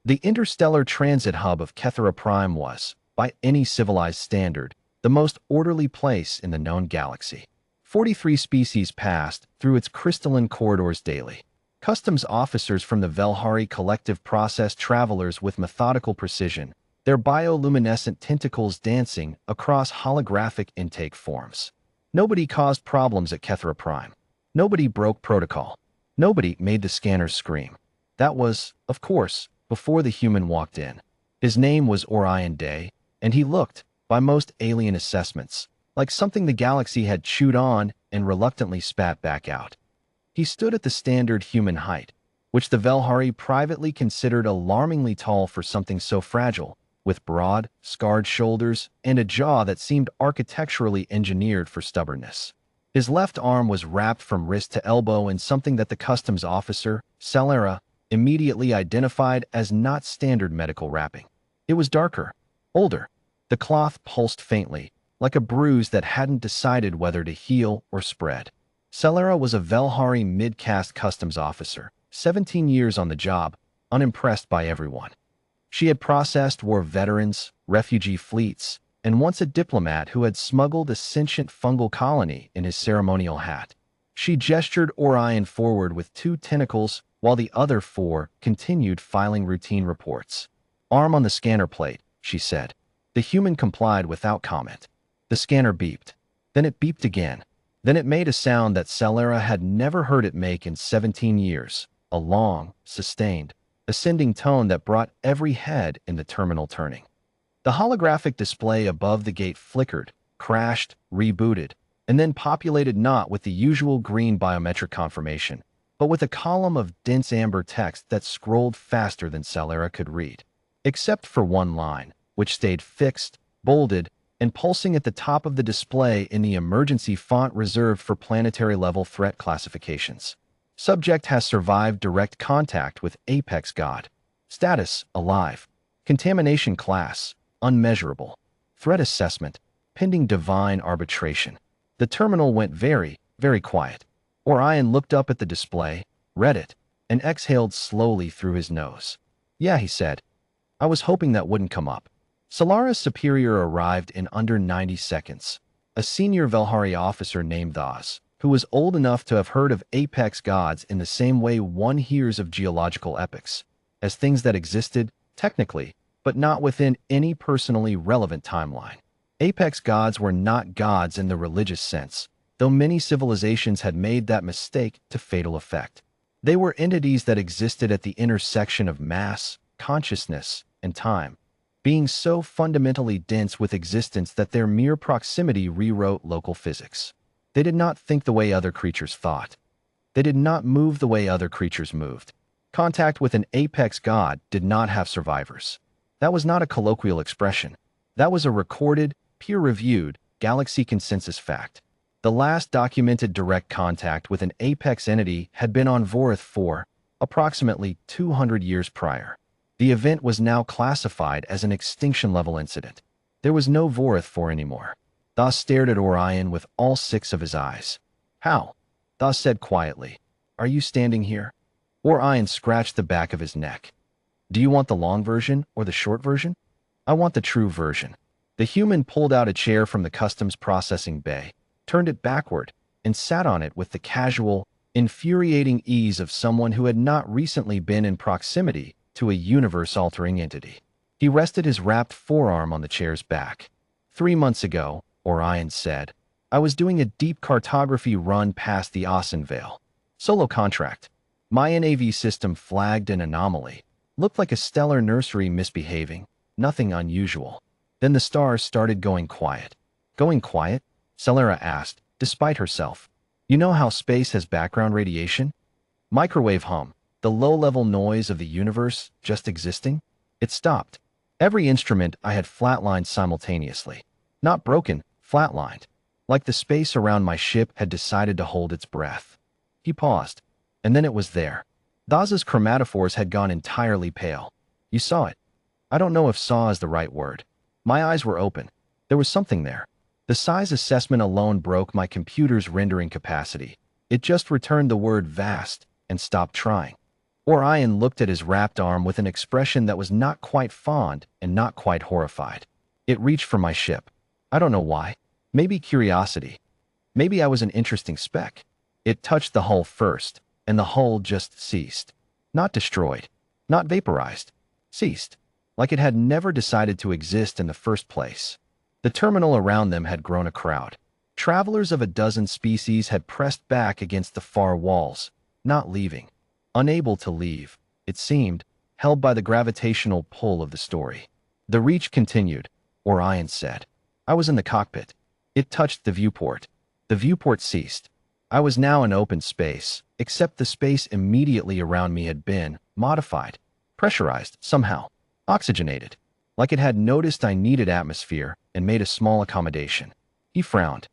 The interstellar transit hub of Kethera Prime was, by any civilized standard, the most orderly place in the known galaxy. 43 species passed through its crystalline corridors daily. Customs officers from the Velhari Collective processed travelers with methodical precision, their bioluminescent tentacles dancing across holographic intake forms. Nobody caused problems at Kethera Prime. Nobody broke protocol. Nobody made the scanners scream. That was, of course, before the human walked in. His name was Orion Day, and he looked, by most alien assessments, like something the galaxy had chewed on and reluctantly spat back out. He stood at the standard human height, which the Velhari privately considered alarmingly tall for something so fragile, with broad, scarred shoulders and a jaw that seemed architecturally engineered for stubbornness. His left arm was wrapped from wrist to elbow in something that the customs officer, Celera, immediately identified as not standard medical wrapping. It was darker, older. The cloth pulsed faintly, like a bruise that hadn't decided whether to heal or spread. Celera was a Velhari mid-caste customs officer, 17 years on the job, unimpressed by everyone. She had processed war veterans, refugee fleets, and once a diplomat who had smuggled a sentient fungal colony in his ceremonial hat. She gestured Orion forward with 2 tentacles while the other 4 continued filing routine reports. "Arm on the scanner plate," she said. The human complied without comment. The scanner beeped. Then it beeped again. Then it made a sound that Celera had never heard it make in 17 years, a long, sustained, ascending tone that brought every head in the terminal turning. The holographic display above the gate flickered, crashed, rebooted, and then populated not with the usual green biometric confirmation, but with a column of dense amber text that scrolled faster than Celera could read. Except for one line, which stayed fixed, bolded, and pulsing at the top of the display in the emergency font reserved for planetary-level threat classifications. Subject has survived direct contact with Apex God. Status, alive. Contamination class, unmeasurable. Threat assessment, pending divine arbitration. The terminal went very, very quiet. Orion looked up at the display, read it, and exhaled slowly through his nose. "Yeah," he said. "I was hoping that wouldn't come up." Solara's superior arrived in under 90 seconds. A senior Velhari officer named Thaz, who was old enough to have heard of apex gods in the same way one hears of geological epochs, as things that existed, technically, but not within any personally relevant timeline. Apex gods were not gods in the religious sense, though many civilizations had made that mistake to fatal effect. They were entities that existed at the intersection of mass, consciousness, and time, being so fundamentally dense with existence that their mere proximity rewrote local physics. They did not think the way other creatures thought. They did not move the way other creatures moved. Contact with an apex god did not have survivors. That was not a colloquial expression. That was a recorded, peer-reviewed, galaxy consensus fact. The last documented direct contact with an apex entity had been on Vorith 4, approximately 200 years prior. The event was now classified as an extinction-level incident. There was no Vorith 4 anymore. Thas stared at Orion with all 6 of his eyes. "How?" Thas said quietly. "Are you standing here?" Orion scratched the back of his neck. "Do you want the long version or the short version?" "I want the true version." The human pulled out a chair from the customs processing bay, turned it backward, and sat on it with the casual, infuriating ease of someone who had not recently been in proximity to a universe-altering entity. He rested his wrapped forearm on the chair's back. 3 months ago, Orion said, I was doing a deep cartography run past the Asen Veil. Solo contract. My NAV system flagged an anomaly. Looked like a stellar nursery misbehaving. Nothing unusual. Then the stars started going quiet. Going quiet? Celera asked, despite herself. You know how space has background radiation? Microwave hum. The low-level noise of the universe just existing? It stopped. Every instrument I had flatlined simultaneously. Not broken, flatlined. Like the space around my ship had decided to hold its breath. He paused. And then it was there. Daza's chromatophores had gone entirely pale. You saw it. I don't know if saw is the right word. My eyes were open. There was something there. The size assessment alone broke my computer's rendering capacity. It just returned the word vast and stopped trying. Orion looked at his wrapped arm with an expression that was not quite fond and not quite horrified. It reached for my ship. I don't know why. Maybe curiosity. Maybe I was an interesting speck. It touched the hull first, and the hull just ceased. Not destroyed. Not vaporized. Ceased. Like it had never decided to exist in the first place. The terminal around them had grown a crowd. Travelers of a dozen species had pressed back against the far walls, not leaving. Unable to leave, it seemed, held by the gravitational pull of the story. The reach continued, Orion said. I was in the cockpit. It touched the viewport. The viewport ceased. I was now in open space, except the space immediately around me had been modified, pressurized, somehow, oxygenated, like it had noticed I needed atmosphere and made a small accommodation. He frowned.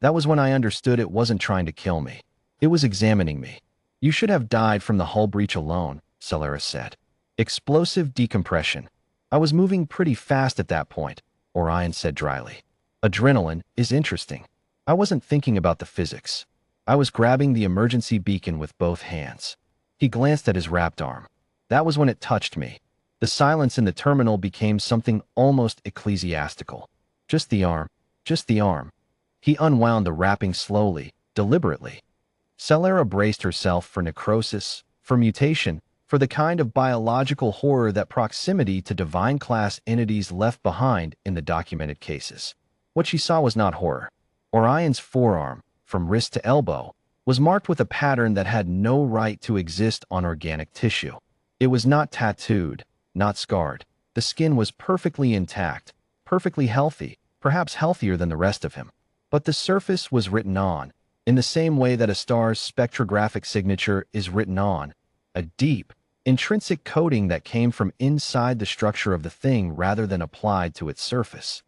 That was when I understood it wasn't trying to kill me. It was examining me. You should have died from the hull breach alone, Solaris said. Explosive decompression. I was moving pretty fast at that point, Orion said dryly. Adrenaline is interesting. I wasn't thinking about the physics. I was grabbing the emergency beacon with both hands. He glanced at his wrapped arm. That was when it touched me. The silence in the terminal became something almost ecclesiastical. Just the arm. Just the arm. He unwound the wrapping slowly, deliberately. Celera braced herself for necrosis, for mutation, for the kind of biological horror that proximity to divine-class entities left behind in the documented cases. What she saw was not horror. Orion's forearm, from wrist to elbow, was marked with a pattern that had no right to exist on organic tissue. It was not tattooed, not scarred. The skin was perfectly intact, perfectly healthy, perhaps healthier than the rest of him. But the surface was written on, in the same way that a star's spectrographic signature is written on, a deep, intrinsic coding that came from inside the structure of the thing rather than applied to its surface.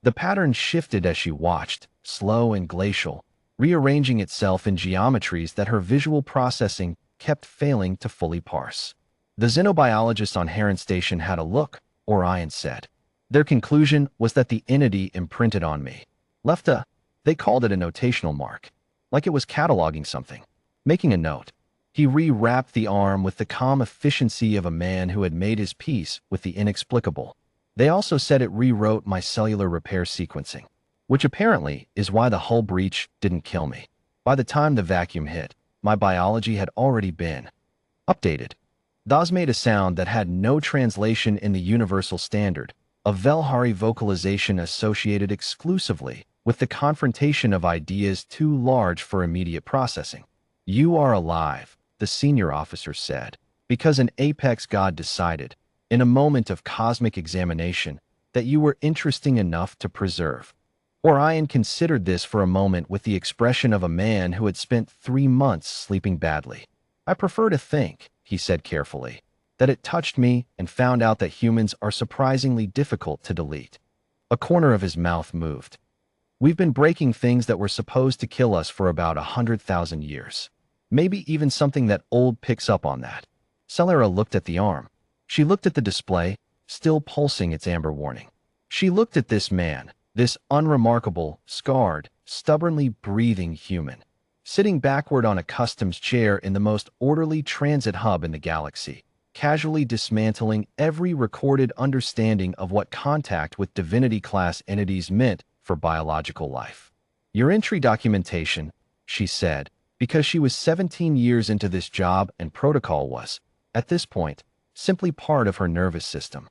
The pattern shifted as she watched, slow and glacial, rearranging itself in geometries that her visual processing kept failing to fully parse. The xenobiologists on Heron Station had a look, Orion said. Their conclusion was that the entity imprinted on me. They called it a notational mark, like it was cataloging something, making a note. He rewrapped the arm with the calm efficiency of a man who had made his peace with the inexplicable. They also said it rewrote my cellular repair sequencing, which apparently is why the hull breach didn't kill me. By the time the vacuum hit, my biology had already been updated. Daz made a sound that had no translation in the universal standard, a Velhari vocalization associated exclusively with the confrontation of ideas too large for immediate processing. You are alive, the senior officer said, because an apex god decided, in a moment of cosmic examination, that you were interesting enough to preserve. Orion considered this for a moment with the expression of a man who had spent 3 months sleeping badly. I prefer to think, he said carefully, that it touched me and found out that humans are surprisingly difficult to delete. A corner of his mouth moved. We've been breaking things that were supposed to kill us for about 100,000 years. Maybe even something that old picks up on that. Celera looked at the arm. She looked at the display, still pulsing its amber warning. She looked at this man, this unremarkable, scarred, stubbornly breathing human, sitting backward on a customs chair in the most orderly transit hub in the galaxy, casually dismantling every recorded understanding of what contact with divinity-class entities meant for biological life. Your entry documentation, she said, because she was 17 years into this job and protocol was, at this point, simply part of her nervous system.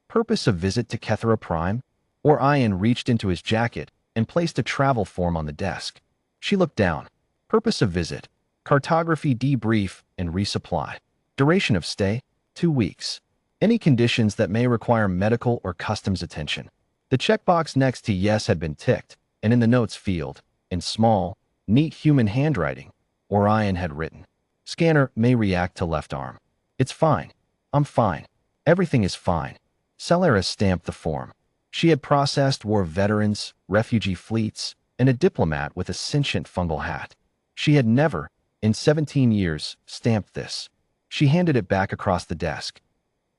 Purpose of visit to Kethera Prime? Orion reached into his jacket and placed a travel form on the desk. She looked down. Purpose of visit: cartography, debrief, and resupply. Duration of stay: 2 weeks. Any conditions that may require medical or customs attention. The checkbox next to yes had been ticked, and in the notes field, in small, neat human handwriting, Orion had written, "Scanner may react to left arm. It's fine. I'm fine. Everything is fine." Celera stamped the form. She had processed war veterans, refugee fleets, and a diplomat with a sentient fungal hat. She had never, in 17 years, stamped this. She handed it back across the desk.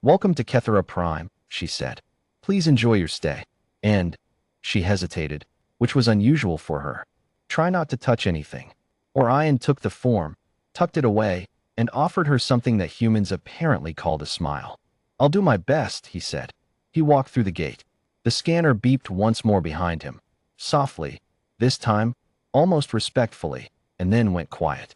"Welcome to Kethera Prime," she said. "Please enjoy your stay. And," she hesitated, which was unusual for her, "try not to touch anything." Orion took the form, tucked it away, and offered her something that humans apparently called a smile. "I'll do my best," he said. He walked through the gate. The scanner beeped once more behind him, softly, this time almost respectfully, and then went quiet.